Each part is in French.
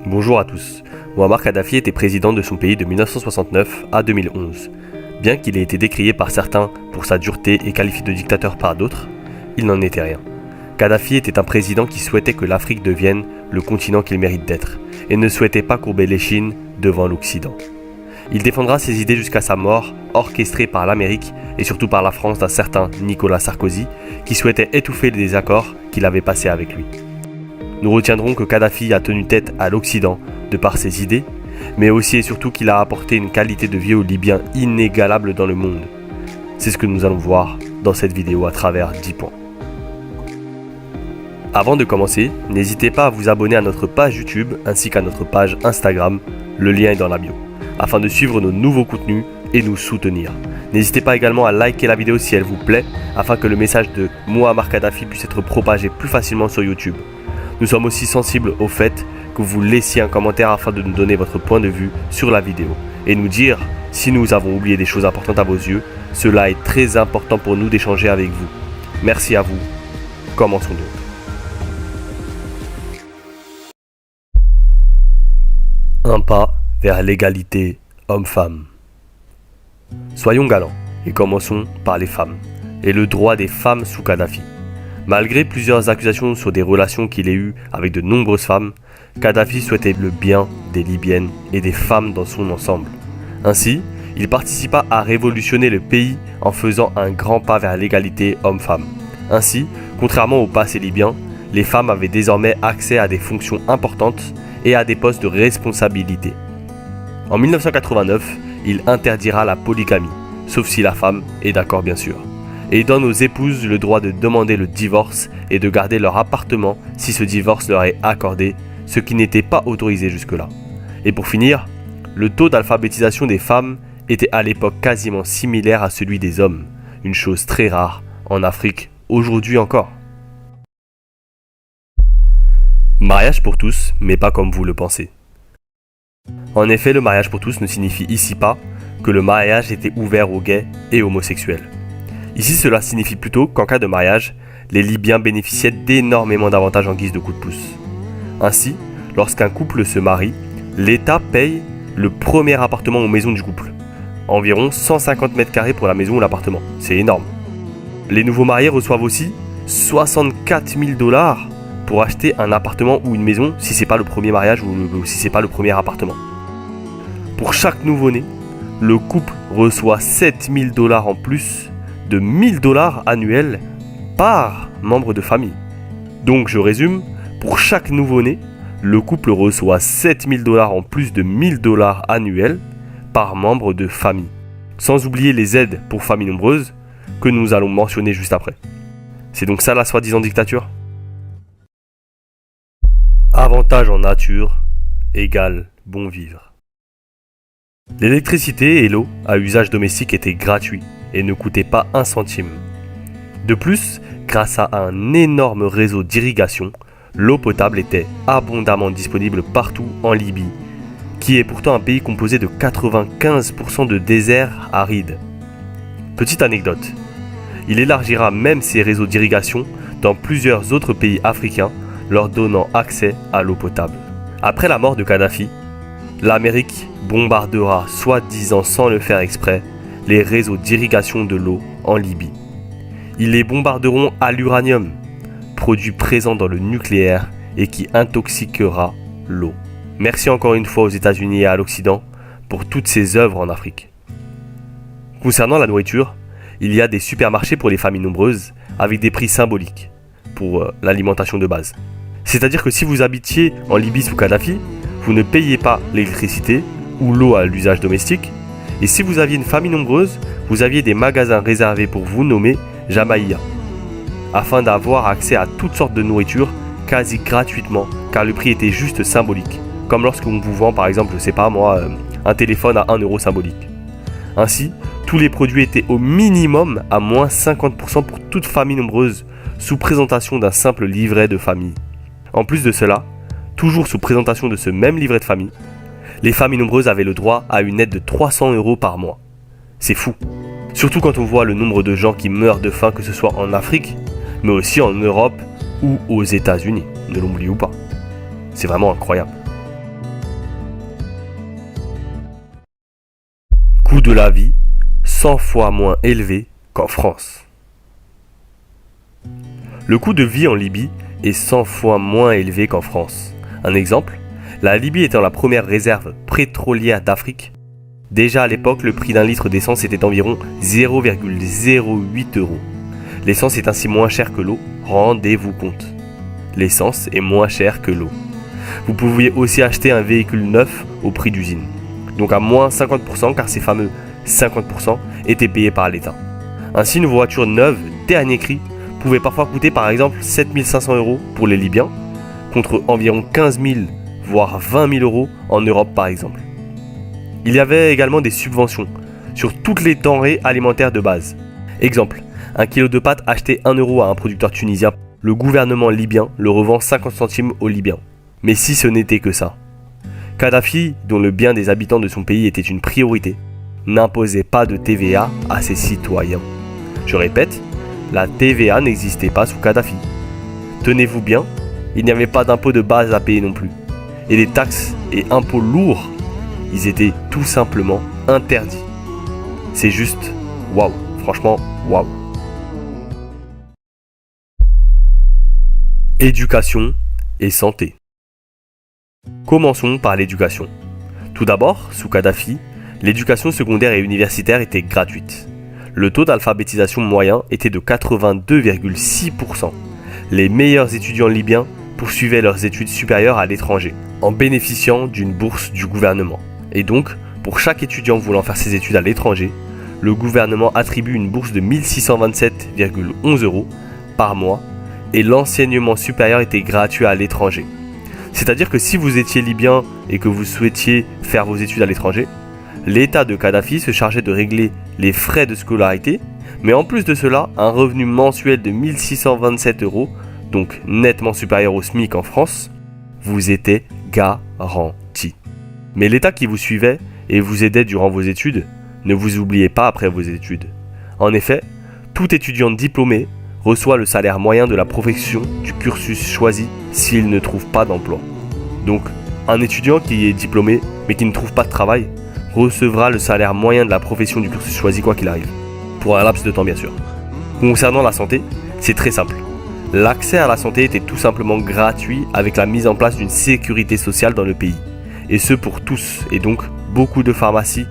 Bonjour à tous. Mouammar Kadhafi était président de son pays de 1969 à 2011. Bien qu'il ait été décrié par certains pour sa dureté et qualifié de dictateur par d'autres, il n'en était rien. Kadhafi était un président qui souhaitait que l'Afrique devienne le continent qu'il mérite d'être et ne souhaitait pas courber l'échine devant l'Occident. Il défendra ses idées jusqu'à sa mort, orchestrée par l'Amérique et surtout par la France d'un certain Nicolas Sarkozy qui souhaitait étouffer les désaccords qu'il avait passés avec lui. Nous retiendrons que Kadhafi a tenu tête à l'Occident de par ses idées, mais aussi et surtout qu'il a apporté une qualité de vie aux Libyens inégalable dans le monde. C'est ce que nous allons voir dans cette vidéo à travers 10 points. Avant de commencer, n'hésitez pas à vous abonner à notre page YouTube ainsi qu'à notre page Instagram, le lien est dans la bio, afin de suivre nos nouveaux contenus et nous soutenir. N'hésitez pas également à liker la vidéo si elle vous plaît, afin que le message de Mouammar Kadhafi puisse être propagé plus facilement sur YouTube. Nous sommes aussi sensibles au fait que vous laissiez un commentaire afin de nous donner votre point de vue sur la vidéo et nous dire si nous avons oublié des choses importantes à vos yeux. Cela est très important pour nous d'échanger avec vous. Merci à vous. Commençons donc. Un pas vers l'égalité homme-femme. Soyons galants et commençons par les femmes et le droit des femmes sous Kadhafi. Malgré plusieurs accusations sur des relations qu'il ait eues avec de nombreuses femmes, Kadhafi souhaitait le bien des Libyennes et des femmes dans son ensemble. Ainsi, il participa à révolutionner le pays en faisant un grand pas vers l'égalité homme-femme. Ainsi, contrairement au passé libyen, les femmes avaient désormais accès à des fonctions importantes et à des postes de responsabilité. En 1989, il interdira la polygamie, sauf si la femme est d'accord bien sûr, et donne aux épouses le droit de demander le divorce et de garder leur appartement si ce divorce leur est accordé, ce qui n'était pas autorisé jusque-là. Et pour finir, le taux d'alphabétisation des femmes était à l'époque quasiment similaire à celui des hommes, une chose très rare en Afrique aujourd'hui encore. Mariage pour tous, mais pas comme vous le pensez. En effet, le mariage pour tous ne signifie ici pas que le mariage était ouvert aux gays et homosexuels. Ici, cela signifie plutôt qu'en cas de mariage, les Libyens bénéficiaient d'énormément d'avantages en guise de coup de pouce. Ainsi, lorsqu'un couple se marie, l'État paye le premier appartement ou maison du couple. Environ 150 mètres carrés pour la maison ou l'appartement. C'est énorme. Les nouveaux mariés reçoivent aussi 64 000 $ pour acheter un appartement ou une maison si c'est pas le premier mariage ou si c'est pas le premier appartement. Pour chaque nouveau-né, le couple reçoit 7 000 $ en plus de 1 000 $ annuels par membre de famille. Donc je résume, pour chaque nouveau-né, le couple reçoit 7 000 $ en plus de 1 000 $ annuels par membre de famille. Sans oublier les aides pour familles nombreuses que nous allons mentionner juste après. C'est donc ça la soi-disant dictature ? Avantage en nature égale bon vivre. L'électricité et l'eau à usage domestique étaient gratuits et ne coûtaient pas un centime. De plus, grâce à un énorme réseau d'irrigation, l'eau potable était abondamment disponible partout en Libye, qui est pourtant un pays composé de 95% de déserts arides. Petite anecdote, il élargira même ses réseaux d'irrigation dans plusieurs autres pays africains, leur donnant accès à l'eau potable. Après la mort de Kadhafi, l'Amérique bombardera, soi-disant sans le faire exprès, les réseaux d'irrigation de l'eau en Libye. Ils les bombarderont à l'uranium, produit présent dans le nucléaire et qui intoxiquera l'eau. Merci encore une fois aux États-Unis et à l'Occident pour toutes ces œuvres en Afrique. Concernant la nourriture, il y a des supermarchés pour les familles nombreuses avec des prix symboliques pour l'alimentation de base. C'est-à-dire que si vous habitiez en Libye sous Kadhafi, vous ne payez pas l'électricité ou l'eau à l'usage domestique. Et si vous aviez une famille nombreuse, vous aviez des magasins réservés pour vous nommés Jamaïa, afin d'avoir accès à toutes sortes de nourriture quasi gratuitement, car le prix était juste symbolique, comme lorsqu'on vous vend par exemple, je sais pas moi, un téléphone à 1 € symbolique. Ainsi, tous les produits étaient au minimum à moins 50% pour toute famille nombreuse, sous présentation d'un simple livret de famille. En plus de cela, toujours sous présentation de ce même livret de famille, les familles nombreuses avaient le droit à une aide de 300 € par mois. C'est fou. Surtout quand on voit le nombre de gens qui meurent de faim, que ce soit en Afrique, mais aussi en Europe ou aux États-Unis, ne l'oublions pas. C'est vraiment incroyable. de la vie 100 fois moins élevé qu'en France. Le coût de vie en Libye est 100 fois moins élevé qu'en France. Un exemple, la Libye étant la première réserve pétrolière d'Afrique, déjà à l'époque, le prix d'un litre d'essence était environ 0,08 €. L'essence est ainsi moins chère que l'eau, rendez-vous compte. L'essence est moins chère que l'eau. Vous pouviez aussi acheter un véhicule neuf au prix d'usine, donc à moins 50% car ces fameux 50% étaient payés par l'État. Ainsi, une voiture neuve, dernier cri, pouvait parfois coûter par exemple 7 500 € pour les Libyens, contre environ 15 000 voire 20 000 € en Europe par exemple. Il y avait également des subventions sur toutes les denrées alimentaires de base. Exemple, un kilo de pâtes acheté 1 € à un producteur tunisien, le gouvernement libyen le revend 50 centimes aux Libyens. Mais si ce n'était que ça. Kadhafi, dont le bien des habitants de son pays était une priorité, n'imposait pas de TVA à ses citoyens. Je répète, la TVA n'existait pas sous Kadhafi. Tenez-vous bien, il n'y avait pas d'impôts de base à payer non plus. Et les taxes et impôts lourds, ils étaient tout simplement interdits. C'est juste waouh, franchement waouh. Éducation et santé. Commençons par l'éducation. Tout d'abord, sous Kadhafi, l'éducation secondaire et universitaire était gratuite. Le taux d'alphabétisation moyen était de 82,6%. Les meilleurs étudiants libyens poursuivaient leurs études supérieures à l'étranger, en bénéficiant d'une bourse du gouvernement. Et donc, pour chaque étudiant voulant faire ses études à l'étranger, le gouvernement attribue une bourse de 1627,11 € par mois et l'enseignement supérieur était gratuit à l'étranger. C'est-à-dire que si vous étiez libyen et que vous souhaitiez faire vos études à l'étranger, l'État de Kadhafi se chargeait de régler les frais de scolarité, mais en plus de cela, un revenu mensuel de 1627 €, donc nettement supérieur au SMIC en France, vous était garanti. Mais l'État qui vous suivait et vous aidait durant vos études ne vous oubliez pas après vos études. En effet, tout étudiant diplômé reçoit le salaire moyen de la profession du cursus choisi s'il ne trouve pas d'emploi. Donc, un étudiant qui est diplômé mais qui ne trouve pas de travail recevra le salaire moyen de la profession du cursus choisi quoi qu'il arrive. Pour un laps de temps bien sûr. Concernant la santé, c'est très simple. L'accès à la santé était tout simplement gratuit avec la mise en place d'une sécurité sociale dans le pays. Et ce pour tous, et donc beaucoup de pharmacies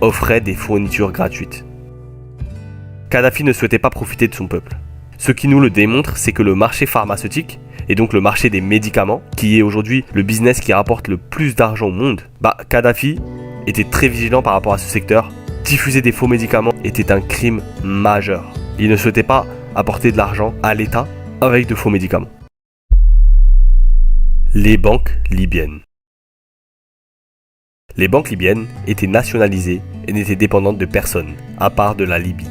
offraient des fournitures gratuites. Kadhafi ne souhaitait pas profiter de son peuple. Ce qui nous le démontre, c'est que le marché pharmaceutique, et donc le marché des médicaments, qui est aujourd'hui le business qui rapporte le plus d'argent au monde, Kadhafi était très vigilant par rapport à ce secteur. Diffuser des faux médicaments était un crime majeur. Il ne souhaitait pas apporter de l'argent à l'État avec de faux médicaments. Les banques libyennes. Les banques libyennes étaient nationalisées et n'étaient dépendantes de personne, à part de la Libye.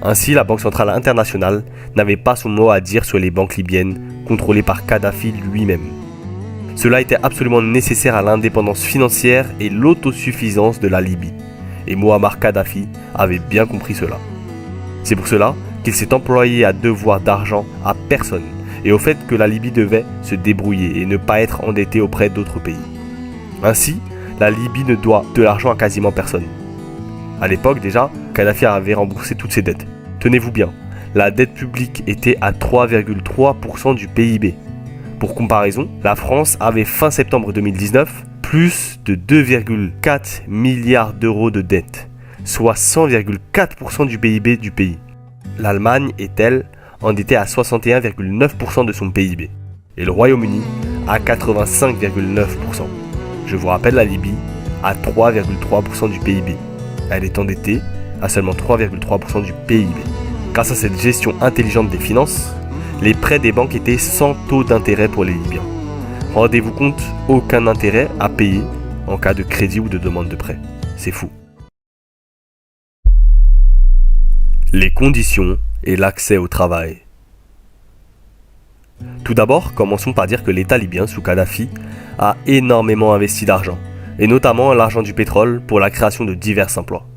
Ainsi, la Banque centrale internationale n'avait pas son mot à dire sur les banques libyennes contrôlées par Kadhafi lui-même. Cela était absolument nécessaire à l'indépendance financière et l'autosuffisance de la Libye. Et Muammar Kadhafi avait bien compris cela. C'est pour cela qu'il s'est employé à devoir d'argent à personne et au fait que la Libye devait se débrouiller et ne pas être endettée auprès d'autres pays. Ainsi, la Libye ne doit de l'argent à quasiment personne. À l'époque déjà, Kadhafi avait remboursé toutes ses dettes. Tenez-vous bien, la dette publique était à 3,3% du PIB. Pour comparaison, la France avait fin septembre 2019 plus de 2,4 milliards d'euros de dette, soit 100,4% du PIB du pays. L'Allemagne est, elle, endettée à 61,9% de son PIB et le Royaume-Uni à 85,9%. Je vous rappelle la Libye à 3,3% du PIB. Elle est endettée à seulement 3,3% du PIB. Grâce à cette gestion intelligente des finances, les prêts des banques étaient sans taux d'intérêt pour les Libyens. Rendez-vous compte, aucun intérêt à payer en cas de crédit ou de demande de prêt. C'est fou. Les conditions et l'accès au travail. Tout d'abord, commençons par dire que l'État libyen sous Kadhafi a énormément investi d'argent, et notamment l'argent du pétrole pour la création de divers emplois.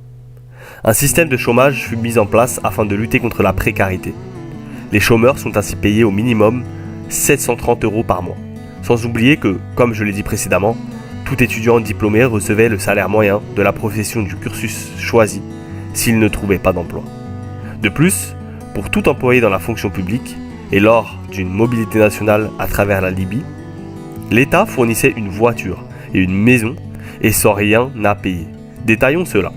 Un système de chômage fut mis en place afin de lutter contre la précarité. Les chômeurs sont ainsi payés au minimum 730 € par mois. Sans oublier que, comme je l'ai dit précédemment, Tout étudiant diplômé recevait le salaire moyen de la profession du cursus choisi s'il ne trouvait pas d'emploi. De plus, pour tout employé dans la fonction publique et lors d'une mobilité nationale à travers la Libye, l'État fournissait une voiture et une maison et sans rien à payer. Détaillons cela.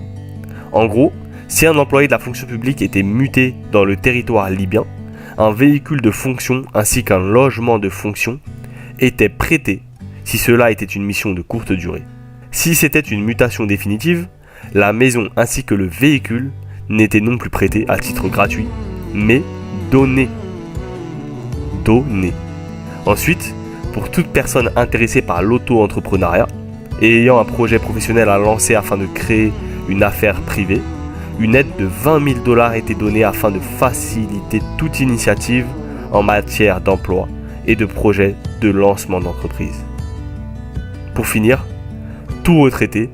En gros, si un employé de la fonction publique était muté dans le territoire libyen, un véhicule de fonction ainsi qu'un logement de fonction étaient prêtés si cela était une mission de courte durée. Si c'était une mutation définitive, la maison ainsi que le véhicule n'étaient non plus prêtés à titre gratuit, mais donnés. Ensuite, pour toute personne intéressée par l'auto-entrepreneuriat et ayant un projet professionnel à lancer afin de créer une affaire privée, une aide de 20 000 $ était donnée afin de faciliter toute initiative en matière d'emploi et de projet de lancement d'entreprise. Pour finir, tout retraité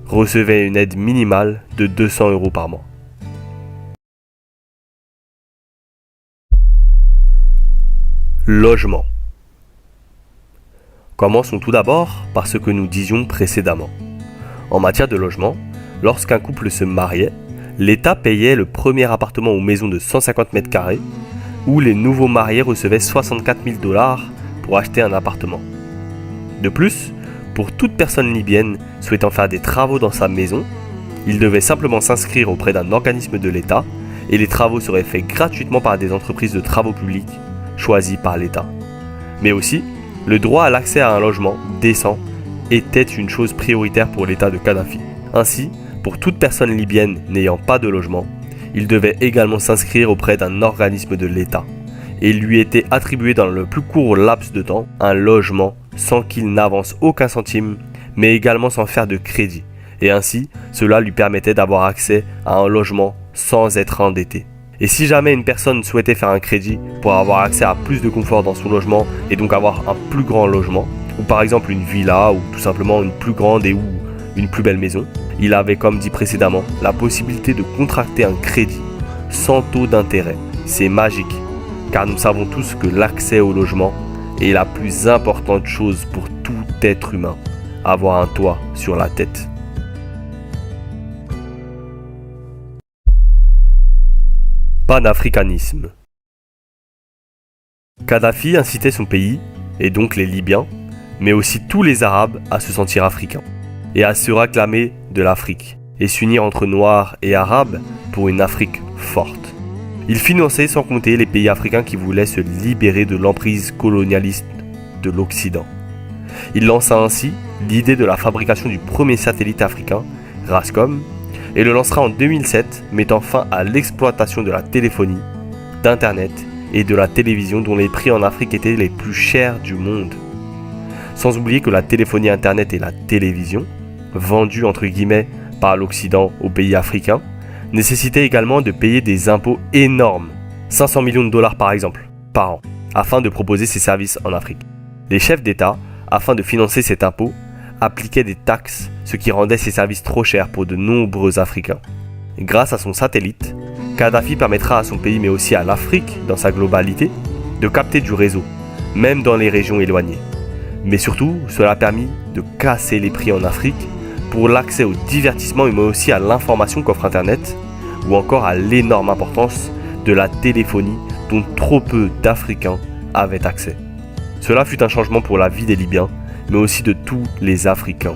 recevait une aide minimale de 200 € par mois. Logement. Commençons tout d'abord par ce que nous disions précédemment. En matière de logement, lorsqu'un couple se mariait, l'État payait le premier appartement ou maison de 150 m², où les nouveaux mariés recevaient 64 000 $ pour acheter un appartement. De plus, pour toute personne libyenne souhaitant faire des travaux dans sa maison, il devait simplement s'inscrire auprès d'un organisme de l'État et les travaux seraient faits gratuitement par des entreprises de travaux publics choisies par l'État. Mais aussi, le droit à l'accès à un logement décent était une chose prioritaire pour l'État de Kadhafi. Ainsi, pour toute personne libyenne n'ayant pas de logement, il devait également s'inscrire auprès d'un organisme de l'État et il lui était attribué dans le plus court laps de temps un logement sans qu'il n'avance aucun centime, mais également sans faire de crédit. Et ainsi, cela lui permettait d'avoir accès à un logement sans être endetté. Et si jamais une personne souhaitait faire un crédit pour avoir accès à plus de confort dans son logement et donc avoir un plus grand logement, ou par exemple une villa ou tout simplement une plus grande et ou une plus belle maison, il avait, comme dit précédemment, la possibilité de contracter un crédit sans taux d'intérêt. C'est magique, car nous savons tous que l'accès au logement est la plus importante chose pour tout être humain, avoir un toit sur la tête. Panafricanisme. Kadhafi incitait son pays, et donc les Libyens, mais aussi tous les Arabes à se sentir africains, et à se réclamer de l'Afrique, et s'unir entre Noirs et Arabes pour une Afrique forte. Il finançait sans compter les pays africains qui voulaient se libérer de l'emprise colonialiste de l'Occident. Il lança ainsi l'idée de la fabrication du premier satellite africain, Rascom, et le lancera en 2007, mettant fin à l'exploitation de la téléphonie, d'Internet et de la télévision dont les prix en Afrique étaient les plus chers du monde. Sans oublier que la téléphonie Internet et la télévision, vendues entre guillemets par l'Occident aux pays africains, nécessitaient également de payer des impôts énormes, 500 millions de $ par exemple, par an, afin de proposer ces services en Afrique. Les chefs d'État, afin de financer cet impôt, appliquaient des taxes, ce qui rendait ces services trop chers pour de nombreux Africains. Grâce à son satellite, Kadhafi permettra à son pays, mais aussi à l'Afrique dans sa globalité, de capter du réseau, même dans les régions éloignées. Mais surtout, cela a permis de casser les prix en Afrique pour l'accès au divertissement mais aussi à l'information qu'offre Internet ou encore à l'énorme importance de la téléphonie dont trop peu d'Africains avaient accès. Cela fut un changement pour la vie des Libyens mais aussi de tous les Africains.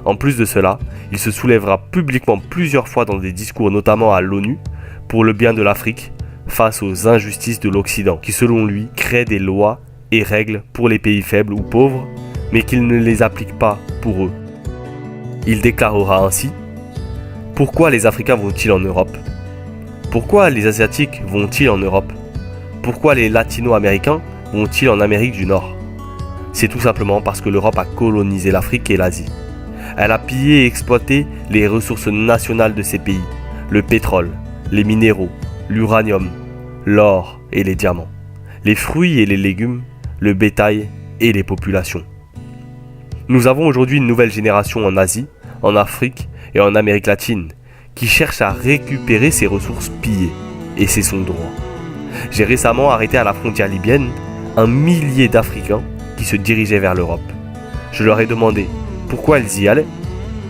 En plus de cela, il se soulèvera publiquement plusieurs fois dans des discours notamment à l'ONU pour le bien de l'Afrique face aux injustices de l'Occident qui selon lui créent des lois et règles pour les pays faibles ou pauvres mais qu'il ne les applique pas pour eux. Il déclarera ainsi « Pourquoi les Africains vont-ils en Europe ? Pourquoi les Asiatiques vont-ils en Europe ? Pourquoi les Latino-Américains vont-ils en Amérique du Nord ? C'est tout simplement parce que l'Europe a colonisé l'Afrique et l'Asie. Elle a pillé et exploité les ressources nationales de ces pays, le pétrole, les minéraux, l'uranium, l'or et les diamants, les fruits et les légumes, le bétail et les populations. Nous avons aujourd'hui une nouvelle génération en Asie, en Afrique et en Amérique latine qui cherche à récupérer ces ressources pillées, et c'est son droit. J'ai récemment arrêté à la frontière libyenne un millier d'Africains qui se dirigeaient vers l'Europe. Je leur ai demandé « pourquoi ils y allaient.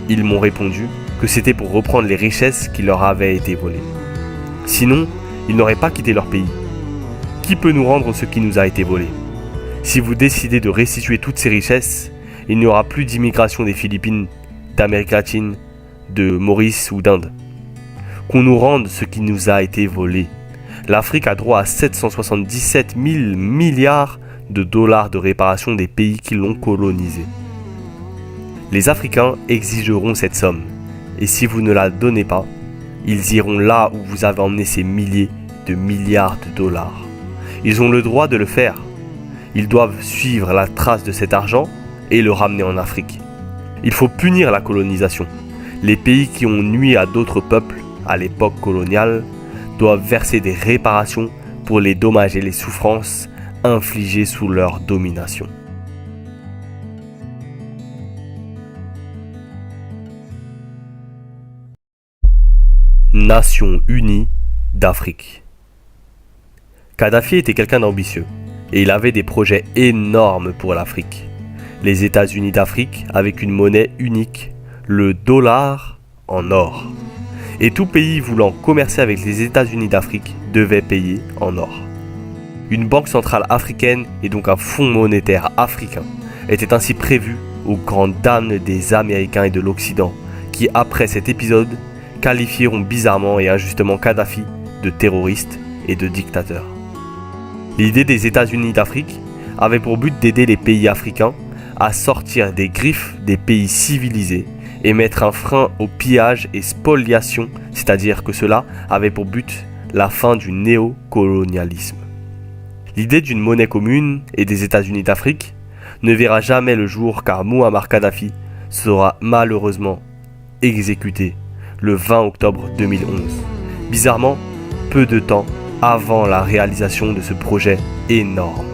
Ils m'ont répondu que c'était pour reprendre les richesses qui leur avaient été volées. Sinon, ils n'auraient pas quitté leur pays. Qui peut nous rendre ce qui nous a été volé? Si vous décidez de restituer toutes ces richesses, il n'y aura plus d'immigration des Philippines, d'Amérique latine, de Maurice ou d'Inde. Qu'on nous rende ce qui nous a été volé. L'Afrique a droit à 777 000 milliards de dollars de réparation des pays qui l'ont colonisée. Les Africains exigeront cette somme, et si vous ne la donnez pas, ils iront là où vous avez emmené ces milliers de milliards de dollars. Ils ont le droit de le faire. Ils doivent suivre la trace de cet argent et le ramener en Afrique. Il faut punir la colonisation. Les pays qui ont nui à d'autres peuples à l'époque coloniale doivent verser des réparations pour les dommages et les souffrances infligées sous leur domination. Nations unies d'Afrique. Kadhafi était quelqu'un d'ambitieux et il avait des projets énormes pour l'Afrique. Les États-Unis d'Afrique avec une monnaie unique, le dollar en or. Et tout pays voulant commercer avec les États-Unis d'Afrique devait payer en or. Une banque centrale africaine et donc un fonds monétaire africain étaient ainsi prévus aux grandes dames des Américains et de l'Occident qui, après cet épisode, qualifieront bizarrement et injustement Kadhafi de terroriste et de dictateur. L'idée des États-Unis d'Afrique avait pour but d'aider les pays africains à sortir des griffes des pays civilisés et mettre un frein au pillage et spoliation, c'est-à-dire que cela avait pour but la fin du néocolonialisme. L'idée d'une monnaie commune et des États-Unis d'Afrique ne verra jamais le jour car Mouammar Kadhafi sera malheureusement exécuté le 20 octobre 2011. Bizarrement, peu de temps avant la réalisation de ce projet énorme.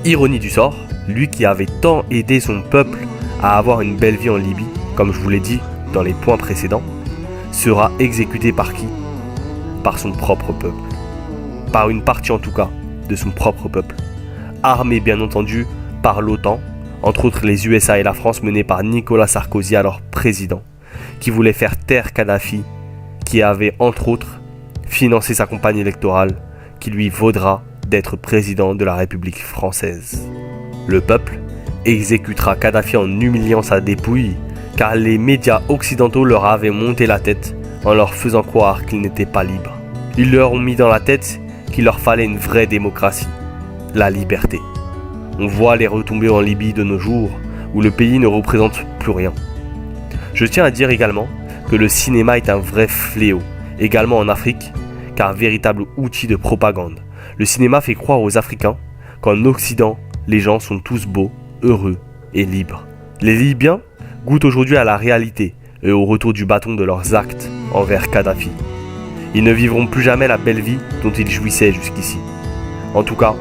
Ironie du sort, lui qui avait tant aidé son peuple à avoir une belle vie en Libye, comme je vous l'ai dit dans les points précédents, sera exécuté par qui? Par son propre peuple. Par une partie en tout cas de son propre peuple. Armé bien entendu par l'OTAN, entre autres les USA et la France menés par Nicolas Sarkozy, alors président, qui voulait faire taire Kadhafi, qui avait entre autres financé sa campagne électorale qui lui vaudra d'être président de la République française. Le peuple exécutera Kadhafi en humiliant sa dépouille car les médias occidentaux leur avaient monté la tête en leur faisant croire qu'ils n'étaient pas libres. Ils leur ont mis dans la tête qu'il leur fallait une vraie démocratie, la liberté. On voit les retombées en Libye de nos jours où le pays ne représente plus rien. Je tiens à dire également que le cinéma est un vrai fléau, également en Afrique, car véritable outil de propagande. Le cinéma fait croire aux Africains qu'en Occident, les gens sont tous beaux, heureux et libres. Les Libyens goûtent aujourd'hui à la réalité et au retour du bâton de leurs actes envers Kadhafi. Ils ne vivront plus jamais la belle vie dont ils jouissaient jusqu'ici. En tout cas,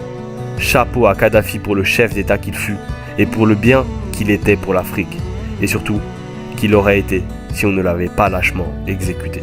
chapeau à Kadhafi pour le chef d'État qu'il fut et pour le bien qu'il était pour l'Afrique. Et surtout, qu'il aurait été si on ne l'avait pas lâchement exécuté.